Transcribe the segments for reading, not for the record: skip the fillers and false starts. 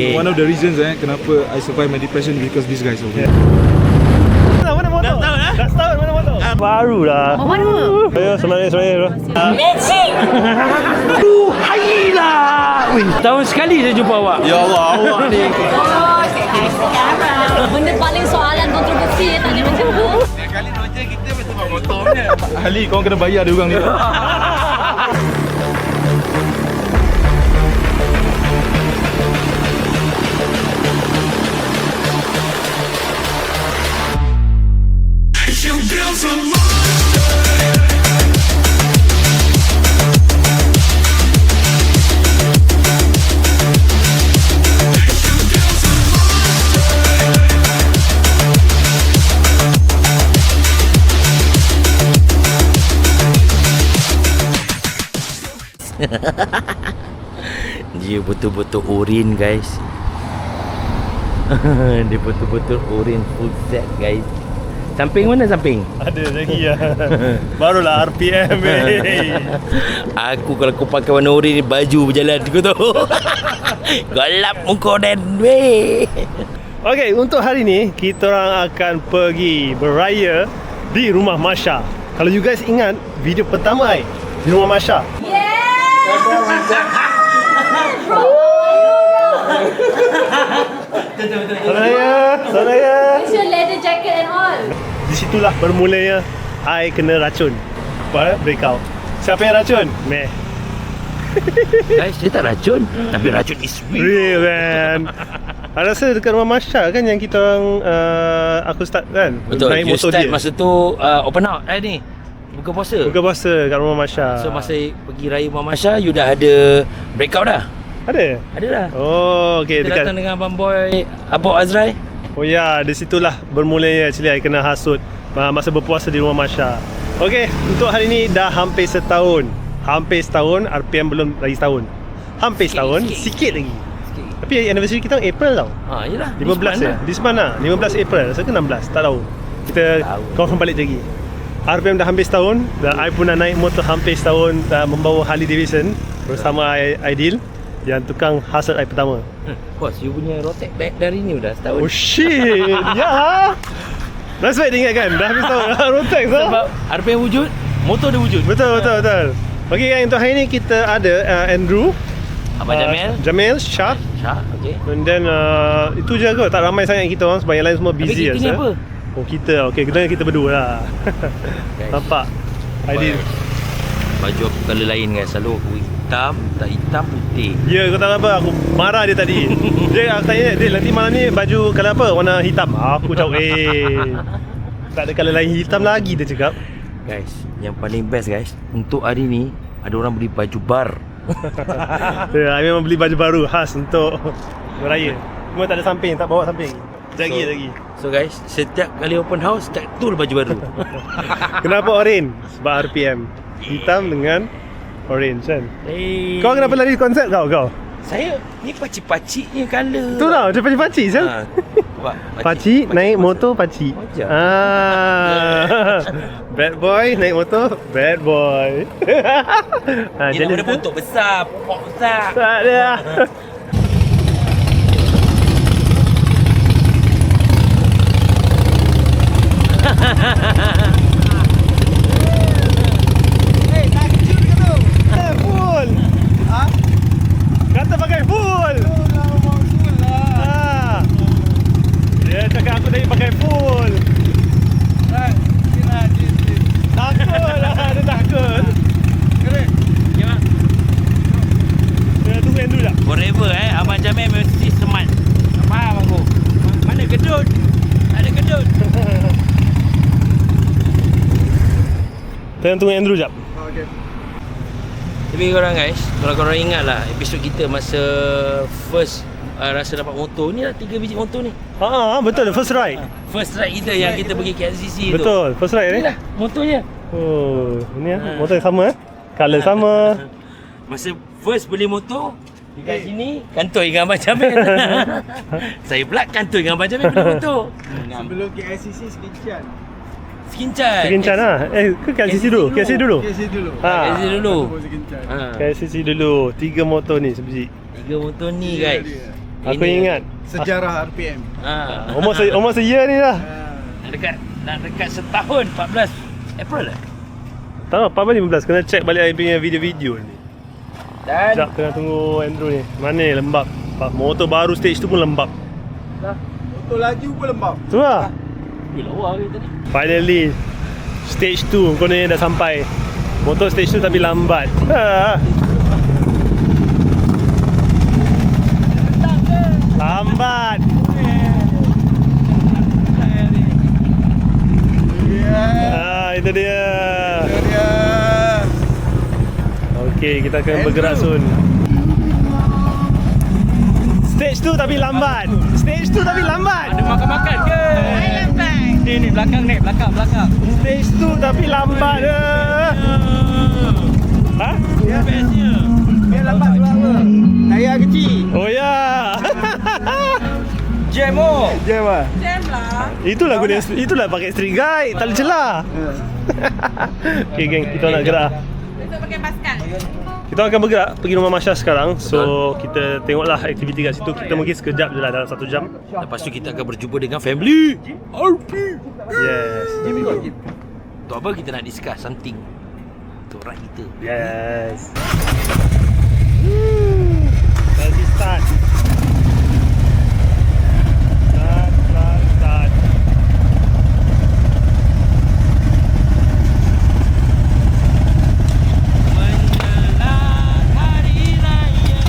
One of the reasons kenapa I survive my depression because these guys over here. Mana motor? Dah setahun mana motor? Baru lah. Oh, mana? Ayo, semangat. Hailah. Tahun sekali saya jumpa awak. Ya Allah, awak ni. Benda paling soalan kontroversi tak boleh menjawab. Kali roja kita betul motornya. Ali, kau kena bayar dia orang ni. Dia betul-betul urin guys. Dia betul-betul urin full set guys. Samping mana samping? Ada lagi ya. Barulah RPM. Aku kalau kau pakai warna urin ni baju berjalan kau tahu. Gelap muka dan weh. Okey, untuk hari ni kita orang akan pergi beraya di rumah Masha. Kalau you guys ingat video pertama di rumah Masha. Sanaya. It's your leather jacket and all. Di situlah bermulanya I kena racun. Apa? Breakout. Siapa yang racun? Meh. Guys, dia tak racun, tapi racun is Real man. I rasa dekat rumah Masha kan yang kita orang aku start kan. Betul, naik you motor start dia. masa tu open out ni. Buka puasa. Buka puasa kat rumah Masha. So masa pergi raya Mama Masha, you dah ada breakout dah? Ada? Ada dah. Oh, okey, Kita datang dengan Abang Boy, Abang Azrai. Oh ya, di situlah bermulanya actually I kena hasut masa berpuasa di rumah Masha. Okey, untuk hari ni dah hampir setahun. Hampir setahun, RPM belum lagi setahun. Hampir setahun, sikit lagi. Tapi anniversary kita April tau. Yelah. 15 ya. Di mana? 15 April, rasa ke 16, tak tahu. Kita confirm balik lagi. RPM dah hampir setahun dan I pun dah naik motor hampir setahun, membawa Harley Davidson bersama Aidil yang tukang hasut I pertama. Bos, you punya rotek back dari ni dah setahun. Oh shit. Ya. That's right, dia ingat kan? Dah habis tahun Rotex lah. Sebab RPM wujud, motor dia wujud. Betul. Okey kan, untuk hari ni kita ada Andrew, Abang Jamil, Syah. Okay. And then itu je kot, tak ramai sangat kita orang sebab yang lain semua busy. Habis kita ni apa? Oh kita, okey, kita berdua lah. Nampak? Aidil. Baju aku colour lain guys, selalu aku hitam, tak hitam, putih. Ya, kau tahu apa? Aku marah dia tadi. Dia tanya, "Dil, nanti malam ni baju colour apa? Warna hitam." Aku cakap, tak ada colour lain hitam lagi," dia cakap. Guys, yang paling best guys, untuk hari ni ada orang beli baju bar. Ya, I memang beli baju baru khas untuk beraya. Cuma tak ada samping, tak bawa samping. Lagi. So guys, setiap kali open house, tak betul baju baru. Kenapa orange? Sebab RPM. Hitam dengan orange kan. Kau kenapa lari konsep kau? Saya ni pacik-pacik ni colour. Tu lah, macam pacik-pacik kan? Pacik naik motor pacik. Bad boy naik motor, bad boy. Ni nak ada bentuk besar, pokok besar. Tak ada. Full. Kata pakai full. Dia cakap aku tadi pakai full. Takut lah, dia takut. Dia tunggu Andrew tak? Forever Abang Jamil mesti smart. Tak faham aku. Mana gedut? Ada gedut. Tengah tunggu Andrew jap. Okay. Tapi korang guys, kalau korang ingat lah episod kita masa first rasa dapat motor ni lah, 3 biji motor ni. Betul, first ride. First ride kita yang kita pergi KLCC tu. Betul, first ride ni. Inilah motornya. Oh, ini motor yang sama color sama. Masa first beli motor dekat sini kantoi dengan Abang Jamil. Saya pula kantoi dengan Abang Jamil beli motor. Sebelum KLCC Skincan. Skincan lah. Ke KLCC dulu? KLCC dulu. KLCC dulu. KLCC dulu. Skincan. KLCC dulu. 3 motor ni sebiji. 3 motor ni guys. Aku ingat. Sejarah RPM. Almost a year ni dah. Nak dekat setahun 14 April lah. Tak tahu 14 kena check balik I punya video-video ni. Dan Sekejap tengah tunggu Andrew ni. Mana lembab. Motor baru stage tu pun lembab. Motor laju pun lembab. Tu lah. lawa ke tadi. Finally stage 2 kononnya dah sampai. Motor stage 2 tapi lambat. Lambat. Itu dia. Okey, kita akan bergerak soon. Stage 2 tapi lambat. Stage 2 tapi lambat. Ada makan-makan ke? Ni belakang ni, belakang. Stage 2 tapi lambat. Ha? Bestnya. Dia lambat sebab apa? Tayar kecil. Oh ya. Jam oh. Jam lah. Itulah pakai street guide, tak boleh celah. Okey geng, kita nak gerak. Besok pakai basikal. Kita akan bergerak pergi rumah Masya sekarang. So kita tengoklah aktiviti kat situ. Kita mungkin sekejap je lah, dalam 1 jam. Lepas tu kita akan berjumpa dengan family RP. Yes. Untuk apa kita nak discuss something untuk rakyat kita. Yes. Let's start. Start. Menjelang hari raya.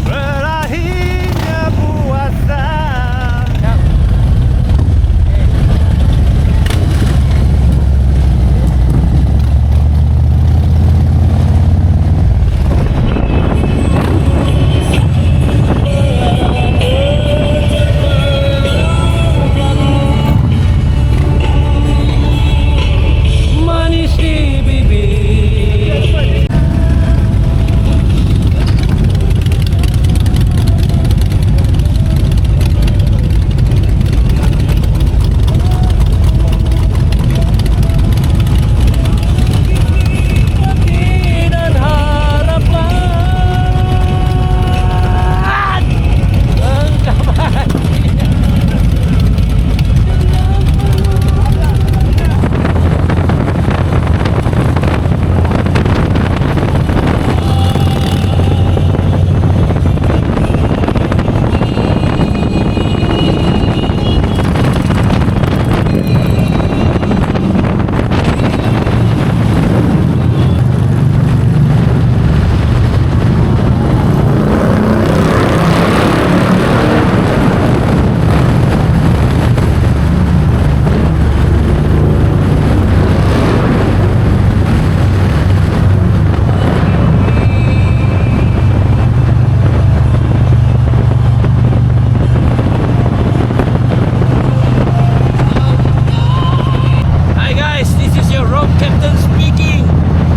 Berakhirnya puasa. Manis di bibir. Dan harapan engkau Hi guys, this is your road captain speaking.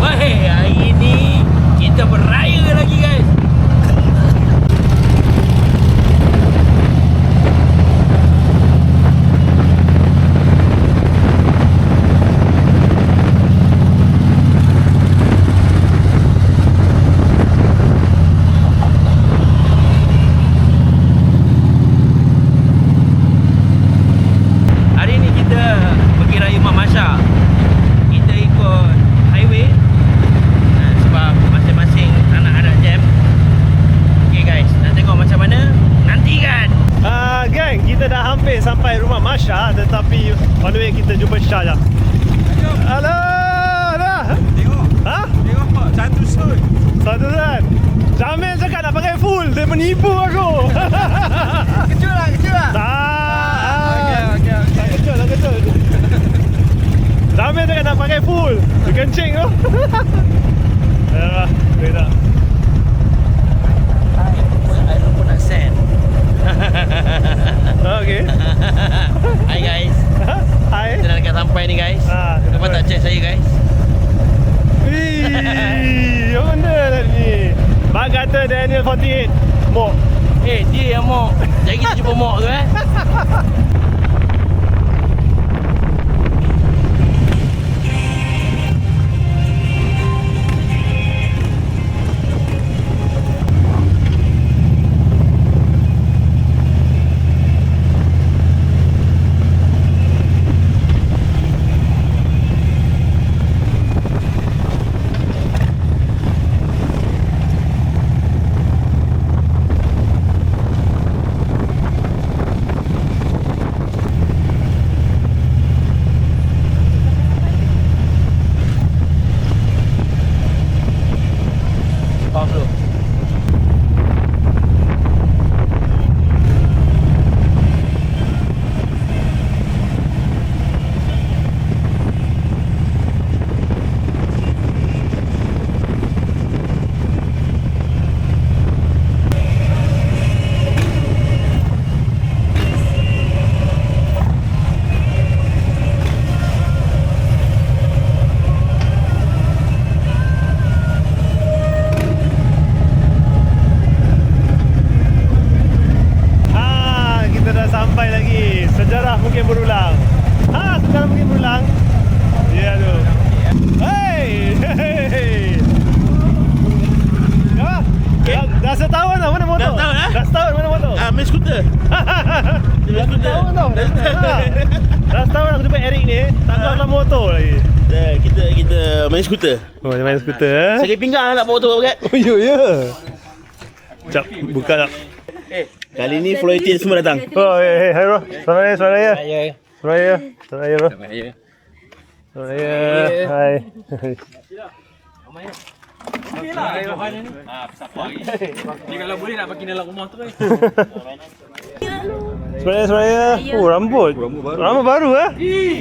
Wahai, hari ini kita beraya lagi guys. Hari ini kita pergi raya Mak Masya. Kita ikut highway sebab masing-masing anak ada jam. Okay guys, nak tengok macam mana? Nantikan. Geng, kita dah hampir sampai rumah Masya, tetapi on the way kita jumpa Syah je. Halo. Dah. Tengok. Ha? Tengok. Satu shoot. Satu kan? Jamil cakap nak pakai full, dia menipu aku. Kecil lah. Tak kecil. Jamil cakap nak pakai full. Dia kencing tu. Ya, beda. I don't put sand. Okay. Hi guys. Hai. Kita dah dekat sampai ni guys. Kenapa tak check saya guys? Wih, yang mana lah ni? Mak kata Daniel 48 Mok. Dia yang mok. Jadi kita jumpa mok tu sampai lagi. Sejarah mungkin berulang. Sejarah mungkin berulang. Ya tu. Hey! Dah setahun dah mana motor? Dah setahun mana motor? Main skuter. Dah setahun tau. Dah setahun aku jumpa Eric ni. Tak keluar motor lagi. Kita main skuter. Oh, dia main skuter. Sakit pinggang nak bawa motor kan? Oh, ya. Sekejap, buka tak. Kali ni Floyd semua datang. Oh, hai bro. Selamat raya, selamat raya. Selamat raya. Selamat raya bro. Selamat raya. Hai. Ni kalau boleh nak bagi dalam rumah tu kan. Selamat raya. Oh, rambut. Rambut baru eh?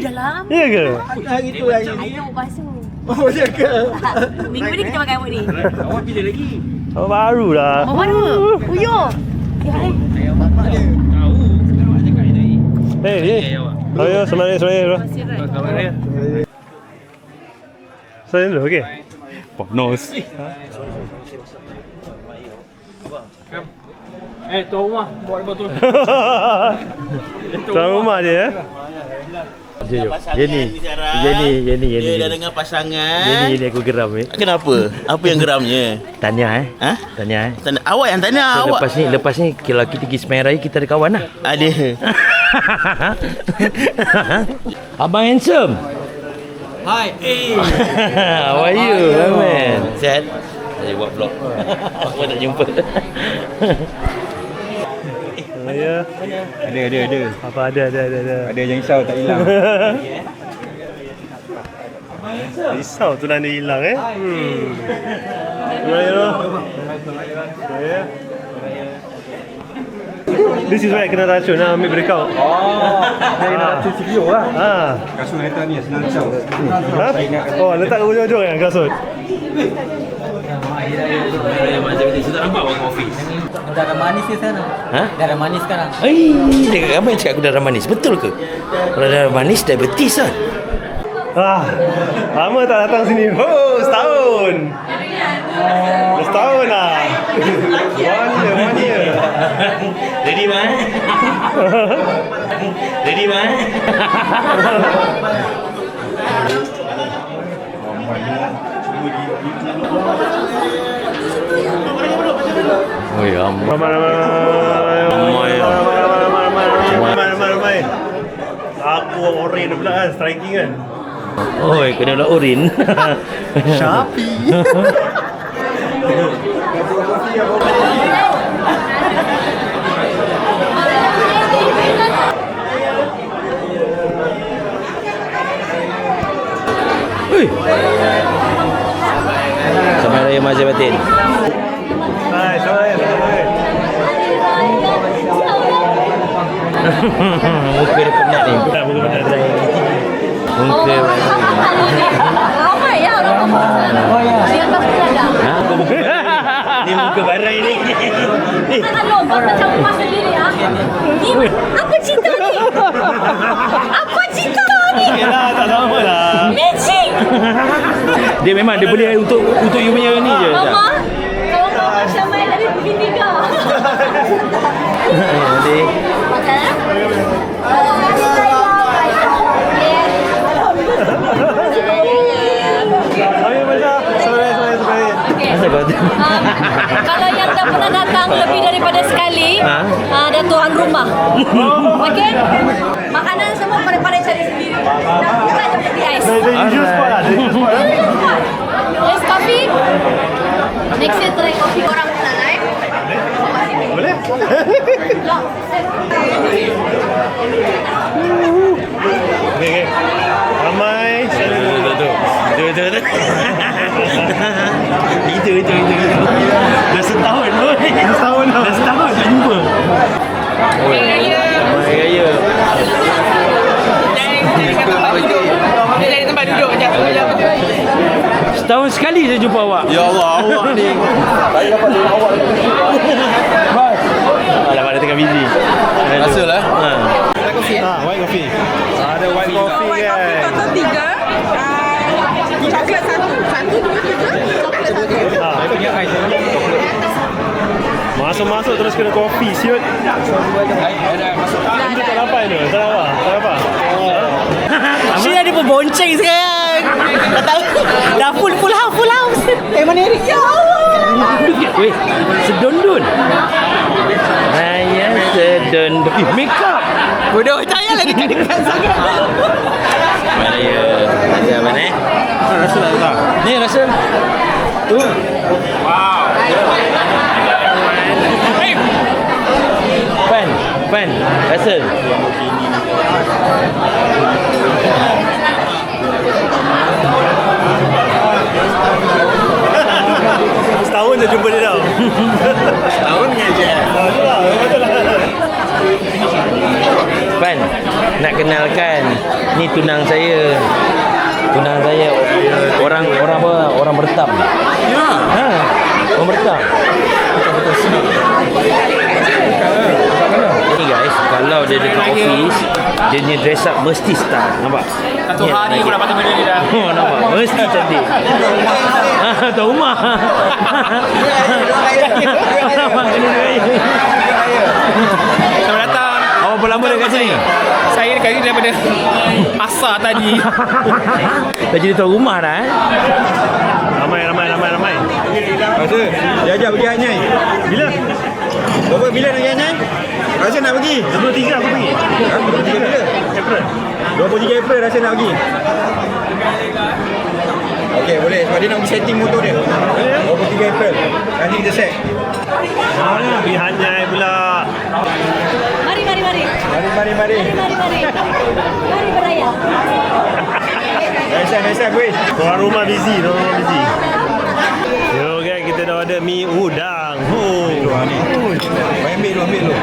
Dah lama. Ya ke? Hari tu hari ni. Ayah mau basuh. Oh, ya ke? Minggu ni kita pakai rambut ni. Awak pilih lagi. Rambut baru lah. Mau baru? Uyo. Ya, Ayah bapak dia. Tahu. Sekarang awak cakap tadi. Raya, selamat raya, selamat raya bro. Selamat raya. Saya dulu, okey. Panas. Tuan rumah bawa botol. Tuan rumah dia Jenny. Dia dah dengar pasangan. Ini aku geram ni. Kenapa? Apa yang geramnya? Tanya Ha? Tanya Awak yang tanya So, awak. lepas ni kalau kita pergi Semai Raya kita ada kawan lah. Ada. Abang handsome. Hai. How are you, man? Set. Saya buat vlog. Aku tak jumpa. Raya. Ada. Apa ada. Ada yang risau tak hilang. Risau tu dia hilang eh. Raya bro. Raya. This is why kena racun nak ambil breakout. Dia kena racun CPU lah. Kasut kereta ni senang risau. Oh, letak kat ujung-ujung yang kasut. Saya tak nampak orang office. Darah manis ke sana? Ha? Darah manis sekarang. Dia apa yang cakap aku darah manis? Betul ke? Kalau darah manis diabetes lah. Lama tak datang sini. Oh, setahun. Setahun lah. One year. Ready, man? Ready, man? Oh ya, Ramai. Aku oren pula kan, striking kan. oi, kena lah urin. Shopee. Semai Raya Mazhab Batin. Hai, selamat raya. Muka dia penat ni. Tak boleh benar. Muka ramai ya orang. Dia tak ada. ni muka barai ni. Halo, kau macam rumah sendiri ah. Ni apa cerita ni? Apa cerita ni? Yalah, tak sama lah. Magic. Dia memang dia boleh untuk you punya ni je. Mama, kau macam main dari tiga. Nanti Ayo baca. Selamat raya. asal kau tu. Kalau yang dah pernah datang lebih daripada sekali, ada tuan rumah. Okey? Makanan semua pandai-pandai cari sendiri. Dan buka je peti ais. The usual spot lah. Ais coffee. Next year try coffee orang nak live. Boleh? Lock. Okay. Ramai. Betul. Itu. Dah setahun pun. Dah setahun tak jumpa. Ramai Raya. Dari tempat duduk macam Setahun sekali saya jumpa awak. Ya Allah, awak ni. Saya dapat dengan awak ni. Alamak, dia tengah busy. Rasalah. White coffee. Ada white coffee kan. total 3. Coklat 1. 1, 2, 3. Masuk terus kena kopi siut. Dah. Fine tu, tak apa. Syed ada berbonceng sekarang. Tak tahu. Dah full house. Mana Eric? Ya Allah. Weh, sedondon. Raya sedondon. Make up. Bodoh, saya lagi dekat sangat. Raya. Rasa apa ni? Rasa tak? Ni rasa. Tu. Fan. Rasa. Setahun dah jumpa dia tau. Tahun ni je. Betul lah. Fan, nak kenalkan. Ni tunang saya. Orang apa? Orang bertam. Ya. Ha. Orang bertam. Betul senang. Ni guys, kalau dia dekat office, dia punya dress up mesti style. Nampak? Satu hari aku dapat benda ni dah. Oh, nampak? Mesti cantik. Tak rumah. Selamat datang. Awak berapa lama dah kat sini? Saya dekat sini daripada asar tadi. Dah jadi tuan rumah dah Ramai. Rasa dia ajak pergi Anyai. Bila? Bila nak pergi Anyai? Rasa nak pergi. 23 aku pergi. 23 bila? April. 23 April rasa nak pergi. Okey, boleh. Sebab dia nak pergi setting motor dia. 23 April. Nanti kita set. Pergi Hanyai pula. Mari. Mari. Mari beraya. Nice, boys. Orang rumah busy. Yo guys, kita dah ada mi udang. Ni. Ambil dulu.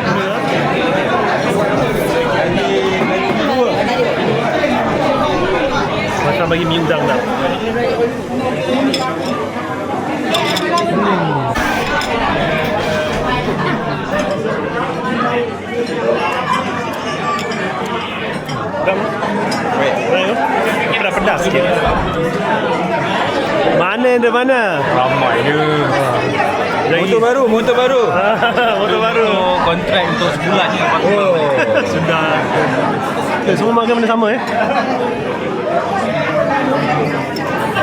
Macam bagi mi udang dah. Dah pedas sikit. Mana? Ramai dia. Lagi. Motor baru. Motor baru. Kontrak untuk sebulan je. Oh. Sudah. Semua makan benda sama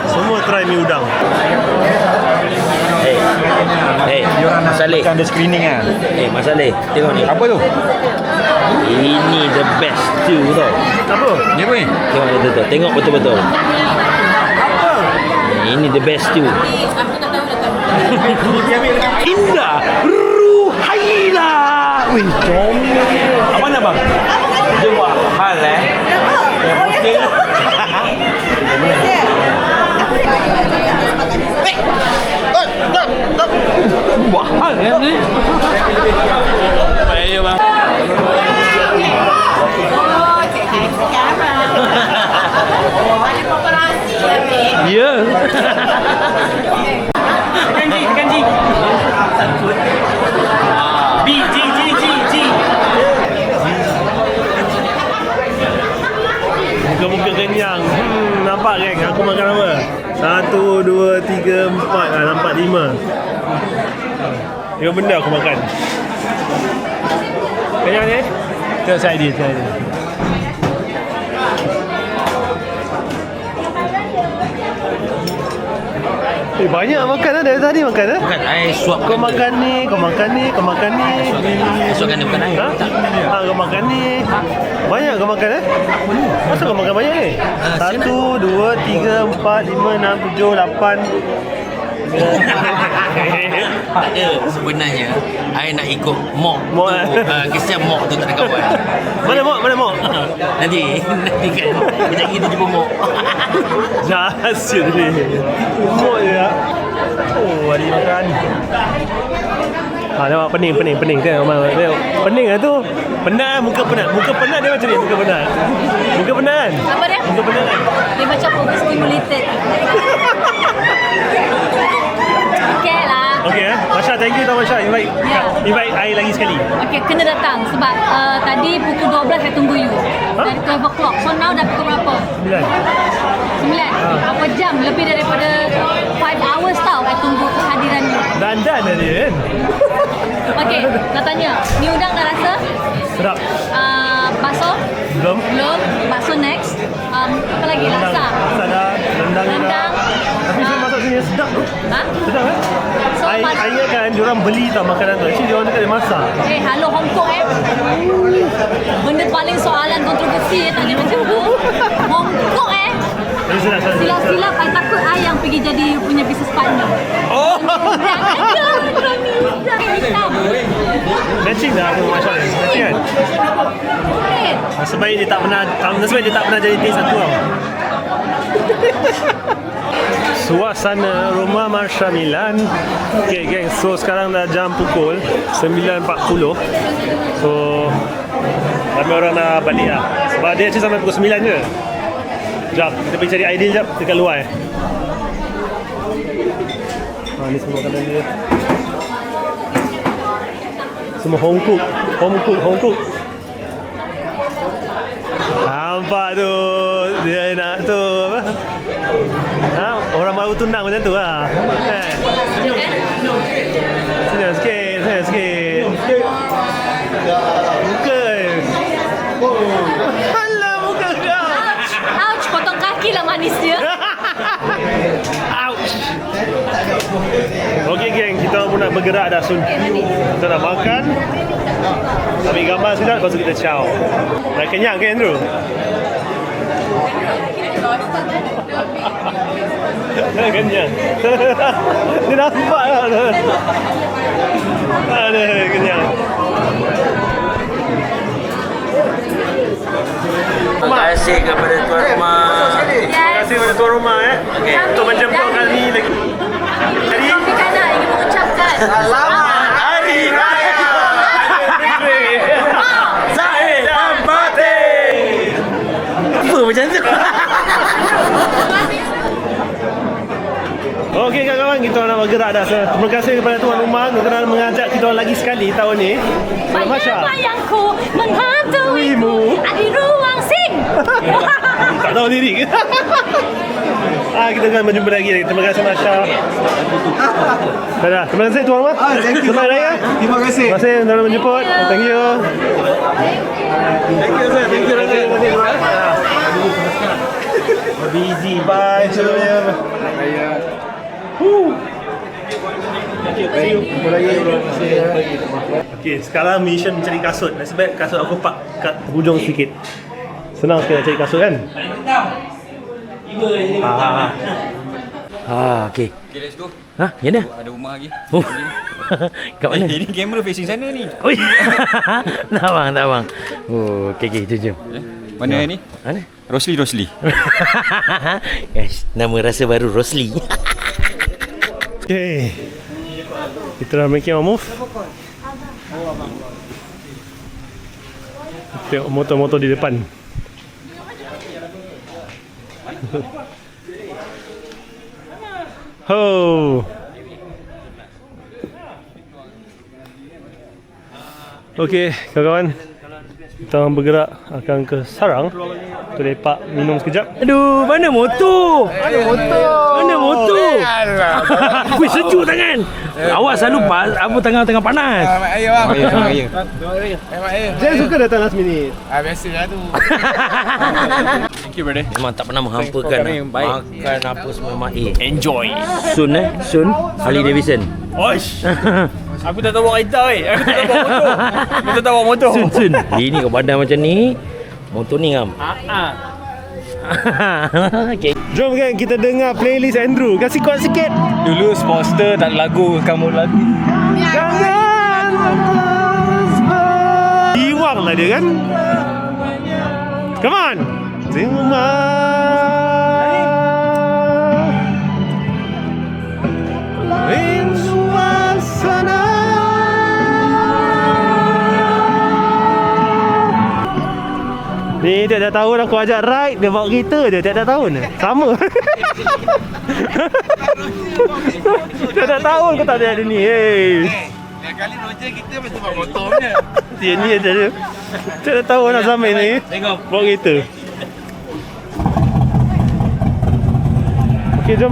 Semua try mi udang. Mas Saleh. Macam ada screening ah. Mas Saleh, tengok ni. Apa tu? Ini the best stew tau. Apa? Ni apa ni? Tengok betul-betul. Tengok betul-betul. Ini the best stew. Indah Ruhaila. Wih, comel. Apa nak bang? Dia buat hal yang mungkin. Buat hal ni. Baik bang. Ya. Kanji. G. Muka-muka kenyang. Nampak geng, aku makan apa? 1, 2, 3, 4. Nampak 5. 5 benda aku makan. Kenyang ni? Tengok saya dia. Banyak makan dari tadi makan Bukan, I suap. Kau makan ni. Suapkan dia bukan air. Kau makan ni. Banyak kau makan Masa kau makan banyak ni? 1, 2, 3, 4, 5, 6, 7, 8. Tak ada sebenarnya. I nak ikut mock. Kesian mock tu tak ada kawan. Mana mock? Nanti kan kejap lagi kita jumpa mock. Jahat ni. Mock je lah. Oh, hari makan. Nampak pening. Tengok. Pening lah tu. Penat, muka penat dia macam ni. Muka penat kan? Apa dia? Muka penat kan? Dia macam overstimulated. Okey lah. Okay Masya, thank you tau Masya. Invite I lagi sekali. Okey, kena datang sebab tadi pukul 12 saya tunggu you. Dari 12 o'clock. So now dah pukul berapa? 9. Berapa jam? Lebih daripada 5 hours tau saya tunggu kehadiran you. Dandan dah dia kan? Okey, nak tanya. Mi udang dah rasa? Sedap. Bakso? Belum? Belum. Bakso next. Apa lagi? Laksa. Sadar, rendang juga. Rendang. Tapi saya masak sini sedap tu. Ha? Sedap kan? So, I ingat kan diorang beli tau makanan tu. Actually diorang tak ada masak. Halo Hong Kong benda paling soalan kontroversi tanya macam tu. Hong Kong Jadi sedap. silap-silap I takut I yang pergi jadi punya business partner. Oh! Hitam. Matching dah aku Masya ni. Matching kan? Sebaik dia tak pernah jadi taste aku tau. Suasana rumah Marsha Milan. Okay geng, so sekarang dah jam pukul 9.40. So ramai orang dah balik lah. Sebab dia actually sampai pukul 9 je. Sekejap, kita pergi cari Aidil sekejap dekat luar ni semua makanan dia. Semua home cook. Nampak tu, dia nak tu apa? Ha, orang baru tunang macam tu lah. Senyum sikit. Muka. Alah muka kau. Ouch, potong kaki lah manis dia. Ouch. Okey geng, kita pun nak bergerak dah soon. Kita nak makan. Ambil gambar sekejap, lepas tu kita ciao. Dah kenyang ke Andrew? Dah kenyang. Dia nampak lah. Ada kenyang. Terima kasih kepada tuan rumah. Terima kasih kepada tuan rumah untuk menjemput kami lagi. Jadi Kami kan nak ingin mengucapkan Selamat Hari Raya Zahid dan Batin. Apa macam tu? okey kawan-kawan, kita nak bergerak dah. Terima kasih kepada tuan rumah kerana mengajak kita lagi sekali tahun ni. bayang-bayangku menghantuimu di ruang sing. Tak tahu lirik. Kita akan berjumpa lagi. Terima kasih Masya. Dah. Terima kasih tuan rumah. Thank you. Selamat Raya. Terima kasih. Terima kasih telah menjemput. Thank you. Thank you. Busy. Bye. Semuanya. Okay, sekarang mission mencari kasut. Nasib baik kasut aku park kat hujung sikit. Senang sikit nak cari kasut kan? Okey. Okay, let's go. Ha, ya dah. Ada rumah lagi. Oh. Kat mana? Ini kamera facing sana ni. Oi. Tak bang. Oh, okey, itu jom. Mana ni? Mana? Rosli. Guys, nama rasa baru Rosli. Okay. Kita dah making our move. Tengok motor-motor di depan. Ho. Okey, kawan-kawan. Kita orang bergerak akan ke sarang. Kita lepak minum sekejap. Aduh, mana motor? Mana motor? Wih, sejuk tangan. Awak selalu apa tengah panas. Air bang. Air. Saya suka datang last minute. Biasalah tu. Thank you brother. Memang tak pernah menghampakan yang baik. makan apa semua memang enjoy. Soon Harley Davidson. Oish. Aku tak tahu bawa kereta Aku tak tahu bawa motor. Soon. Ini kau badan macam ni, motor ni ngam. Okay. Jom kan kita dengar playlist Andrew. Kasih kuat sikit. Dulu Sportster tak ada lagu, kamu lagu. Jangan Iwang lah dia kan. Come on. Zima in suasana. Ni tiap-tiap tahun aku ajak ride, dia bawa kereta je tiap-tiap tahun. Sama. Tiap-tiap tahun kau tak ada ni. Hey. Kali Roger kita mesti bawa motornya. Dia ni aja dia. Tiap-tiap tahun nak sampai ni. Tengok. Bawa kereta. Okey, jom.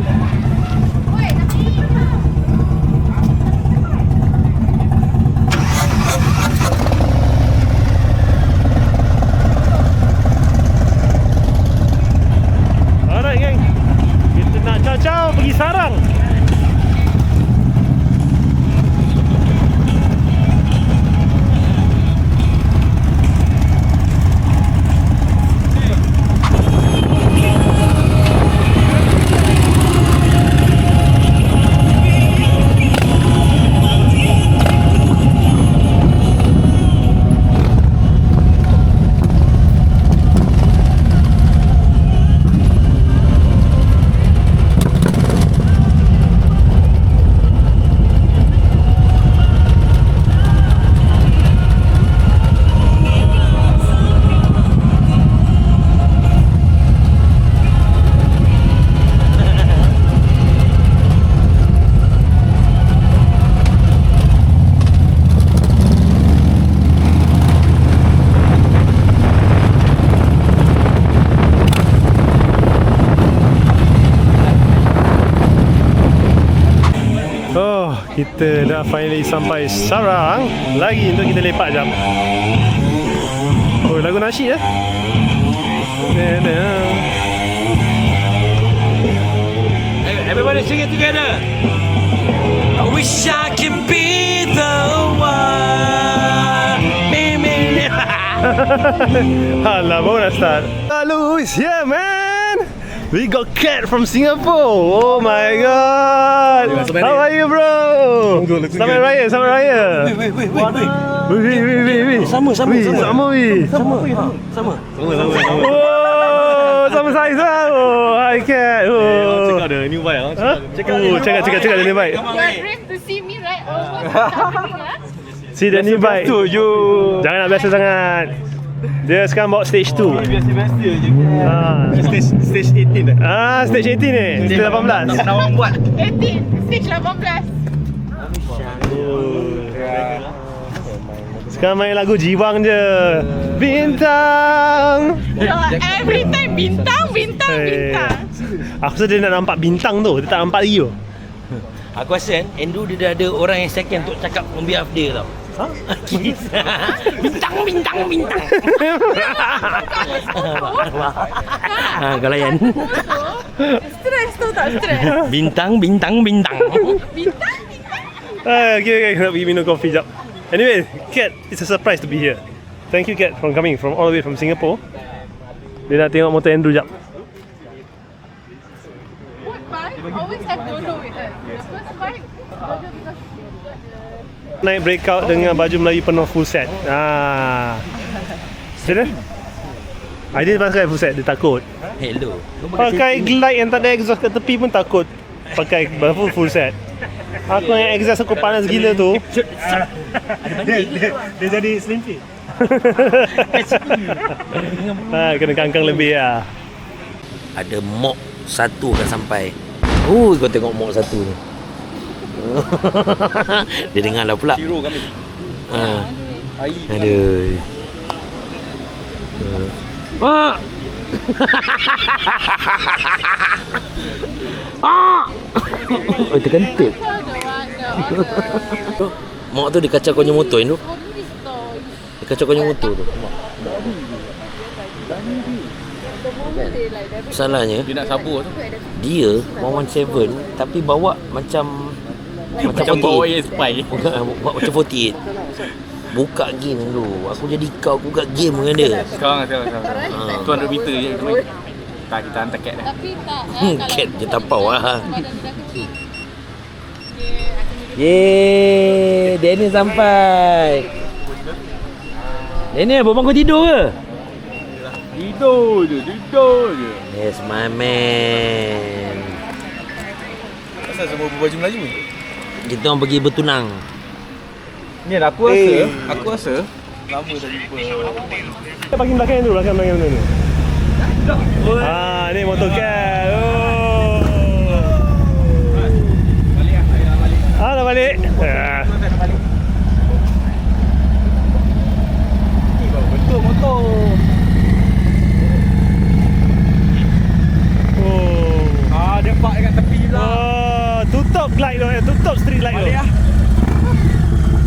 Kita dah finally sampai sarang lagi untuk kita lepak jap. Oh, lagu nasyid Everybody sing it together. I wish I can be the one. Alah, baru nak start. Lalu is here, man. We got Cat from Singapore. Oh my god. How are you, bro? Selamat Raya, Selamat Raya. Wait. Sama. Oh, sama saiz lah. Oh, hi Cat. Oh. Check out the new bike. Check out the new bike. You are brave to see me, right? Oh, what's happening? See the new bike. Jangan nak biasa sangat. Dia sekarang bawa stage 2. Stage 18 dah. Stage 18 ni. Stage 18. Nawang buat. 18, stage 18. Sekarang main lagu Jiwang je. Bintang. Every time bintang. Aku rasa dia nak nampak bintang tu. Dia tak nampak lagi tu. Aku rasa kan Andrew dia dah ada orang yang second untuk cakap on behalf dia tau. Bintang. Kau layan. Stress tu tak stress. Bintang. Okay. Nak pergi minum kopi jap. Anyway, Cat, it's a surprise to be here. Thank you, Cat, for coming from all the way from Singapore. Dia nak tengok motor Andrew jap. What bike? Always have Dodo with us. The first bike, Dodo because Naik breakout dengan baju Melayu penuh full set. Macam mana? Dia pakai full set, dia takut. Hello. Pakai glide yang tak ada exhaust kat tepi pun takut. Pakai full set. Aku yang exhaust aku panas gila tu. Dia jadi slim fit. Kena kangkang lebih lah. Ada mok satu akan sampai. Kau tengok mok satu ni. Dia dengar lah pula. Hero kami. Aduh. Oh, terkentut. Mak tu dia kacau kau punya motor tu. Dia kacau kau punya motor tu. Salahnya Dia nak sabur tu. dia 117 tapi bawa macam bawa yang spy. Buat macam 48. Buka game dulu. Aku jadi kau buka game dengan dia. Sekarang. 200 meter je kita main. Tak, kita hantar cat dah. tapi tak. Cat je tampau lah. Badan budak kecil. Yeay, Daniel sampai. Daniel, abang kau tidur ke? Tidur je. Yes, my man. Asal semua berbaju Melayu ni? Kita orang pergi bertunang. Ni aku rasa lama dah jumpa. Kita bagi belakang dulu, belakang dulu. Ni motor Cat. Dah balik. Betul motor. Dia park dekat tepi lah. Tutup light tu, tutup street light tu.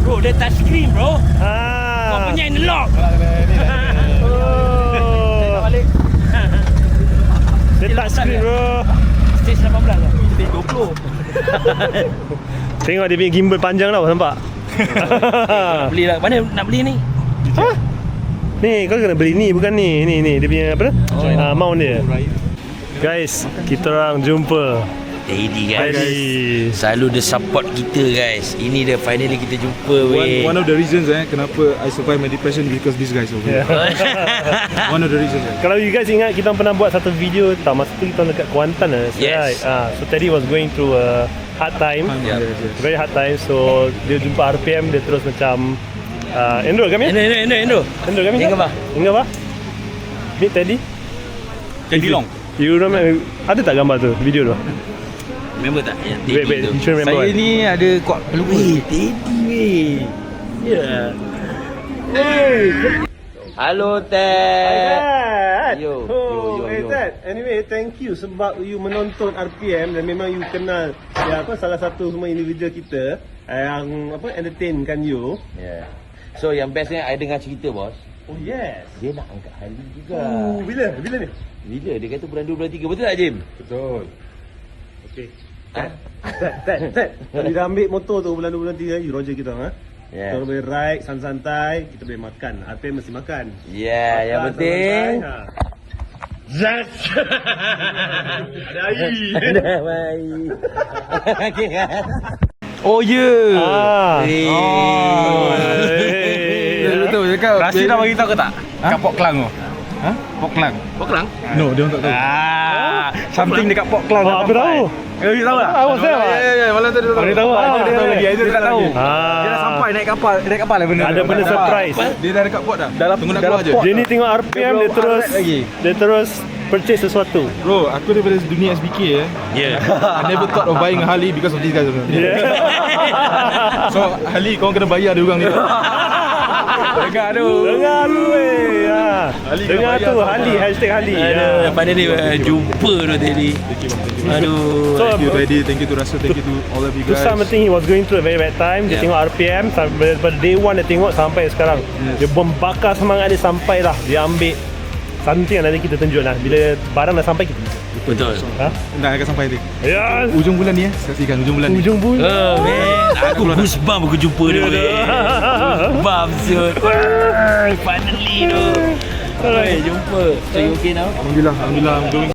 Bro, dia touch screen bro. Kau punya analog. Balik. Dia touch screen bro. Stage 18 lah. Stage 20. Tengok dia punya gimbal panjang tau, nampak? Beli lah. Mana nak beli ni? Ni, kau kena beli ni, bukan ni. Ni dia punya apa tu? Mount dia. Guys, kita orang jumpa Daddy guys. Selalu dia support kita guys. Ini dia finally kita jumpa weh. One of the reasons kenapa I survive my depression because these guys over here. One of the reasons. Kalau you guys ingat, kita pernah buat satu video tak masa tu kita dekat Kuantan lah. Yes. So Teddy was going through a hard time. Very hard time. So dia jumpa RPM, dia terus macam Endro kami? Endro kami? Ingat apa? Meet Teddy? Teddy Long. You remember, ada tak gambar tu, video tu? Remember tak? Wait, you should remember. Saya ni ada kuat pelupa. Teddy weh. Ya. Halo Ted. Ted. Yo, Hey yo. Ted. Anyway, thank you sebab you menonton RPM dan memang you kenal salah satu semua individual kita yang entertainkan you. Yeah. So yang bestnya I dengar cerita bos. Oh yes. Dia nak angkat Harley juga. Bila ni? Bila? Dia kata bulan 2 bulan 3. Betul tak Jim? Betul. Okay. Ted. Kita dah ambil motor tu bulan 2 bulan 3 you Roger kita Yeah. Kita boleh ride santai-santai, kita boleh makan. RPM mesti makan. Yeah, yang penting Zat. Ada air. ada baik. Okay kan? Oh ya. Betul cakap. Rashid dah bagi tahu ke tak? Kat Pok Klang tu. Ha? Pok Klang. Pok Klang? No, dia tak tahu. Something dekat Pok Klang. Aku tahu. You tahu tak? Awak tahu. Ya, malam tu dia tahu. Dia tahu. Dia tahu lagi. Dia tak tahu. Dia dah Ah. sampai naik kapal lah benda. Ada benda surprise. Dia dah dekat port dah. Tunggu nak keluar je. Dia ni tengok RPM dia terus purchase sesuatu. Bro, aku daripada dunia SBK Yeah. I never thought of buying a Harley because of these guys. So Harley kau kena bayar dia orang ni. Dengar tu. Dengar tu Ali Dengar kena tu bayar. Harley #Harley. Aduh, pada ni jumpa tu tadi. Aduh. So, Thank you Teddy, thank you to Russell, thank you to all of you Tu guys. something he was going through a very bad time. Dia tengok RPM daripada day one dia tengok sampai sekarang. Dia membakar semangat dia sampai lah. Dia ambil something yang nanti kita tunjuk lah. Bila barang dah sampai kita Betul. ha? Dah akan sampai nanti. Ya. Ujung bulan ni saksikan ujung bulan ni. Ujung bulan. Oh man, aku goosebump aku jumpa dia. Goosebump siut. Finally tu. Jumpa. So you okay now? Alhamdulillah, I'm going